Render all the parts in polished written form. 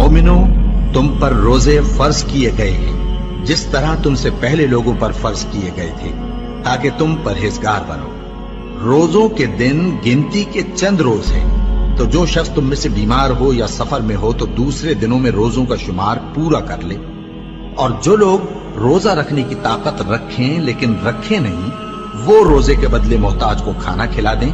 मोमिनो, तुम पर रोजे फर्ज किए गए हैं जिस तरह तुमसे पहले लोगों पर फर्ज किए गए थे, ताकि तुम परहेजगार बनो। रोजों के दिन गिनती के चंद रोज हैं, तो जो शख्स तुम में से बीमार हो या सफर में हो तो दूसरे दिनों में रोजों का शुमार पूरा कर ले। और जो लोग रोजा रखने की ताकत रखें लेकिन रखें नहीं, वो रोजे के बदले मोहताज को खाना खिला दें।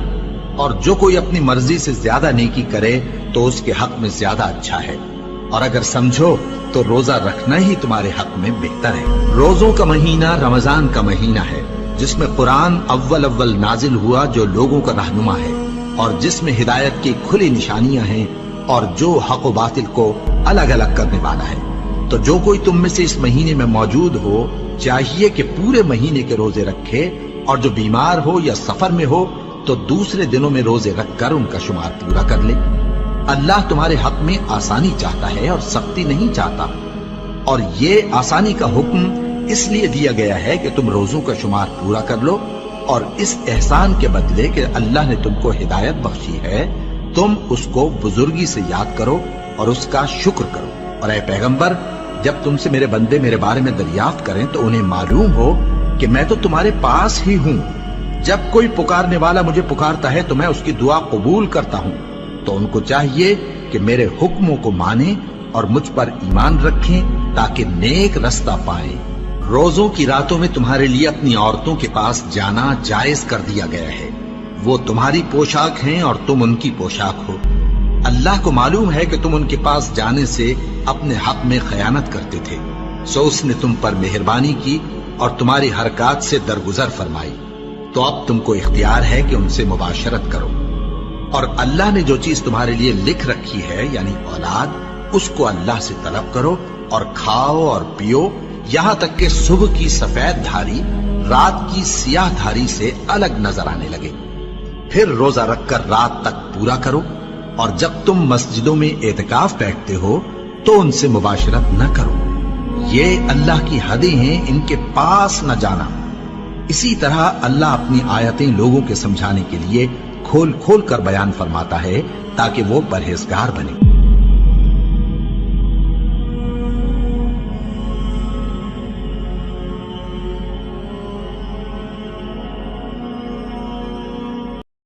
और जो कोई अपनी मर्जी से ज्यादा नेकी करे तो उसके हक में ज्यादा अच्छा है। और अगर समझो तो रोजा रखना ही तुम्हारे हक में बेहतर है। रोजों का महीना रमजान का महीना है, जिसमें कुरान अव्वल नाजिल हुआ, जो लोगों का रहनुमा है और जिसमें हिदायत की खुली निशानियां हैं और जो हक व बातिल को अलग अलग करने वाला है। तो जो कोई तुम में से इस महीने में मौजूद हो, चाहिए कि पूरे महीने के रोजे रखे, और जो बीमार हो या सफर में हो तो दूसरे दिनों में रोजे रखकर उनका शुमार पूरा कर ले। अल्लाह तुम्हारे हक में आसानी चाहता है और सख्ती नहीं चाहता। और ये आसानी का हुक्म इसलिए दिया गया है कि तुम रोजों का शुमार पूरा कर लो, और इस एहसान के बदले कि अल्लाह ने तुमको हिदायत बख्शी है, तुम उसको बुजुर्गी से याद करो और उसका शुक्र करो। और ऐ पैगंबर, जब तुमसे मेरे बंदे मेरे बारे में दरियाफ्त करें तो उन्हें मालूम हो कि मैं तो तुम्हारे पास ही हूं। जब कोई पुकारने वाला मुझे पुकारता है तो मैं उसकी दुआ कबूल करता हूं। तो उनको चाहिए कि मेरे हुक्मों को माने और मुझ पर ईमान रखें, ताकि नेक रास्ता पाएं। रोजों की रातों में तुम्हारे लिए अपनी औरतों के पास जाना जायज कर दिया गया है। वो तुम्हारी पोशाक हैं और तुम उनकी पोशाक हो। अल्लाह को मालूम है कि तुम उनके पास जाने से अपने हक में खयानत करते थे, सो उसने तुम पर मेहरबानी की और तुम्हारी हरकत से दरगुजर फरमाई। तो अब तुमको इख्तियार है कि उनसे मुबाशरत करो। और अल्लाह ने जो चीज तुम्हारे लिए लिख रखी है, यानी औलाद, उसको अल्लाह से तलब करो और खाओ और पियो, यहां तक कि सुबह की सफेद धारी रात की सियाह धारी से अलग नजर आने लगे। फिर रोजा रखकर रात तक पूरा करो। और जब तुम मस्जिदों में एतकाफ बैठते हो तो उनसे मुबाशरत न करो। ये अल्लाह की हदें हैं, इनके पास न जाना। इसी तरह अल्लाह अपनी आयतें लोगों के समझाने के लिए खोल खोल कर बयान फरमाता है, ताकि वो परहेजगार बने।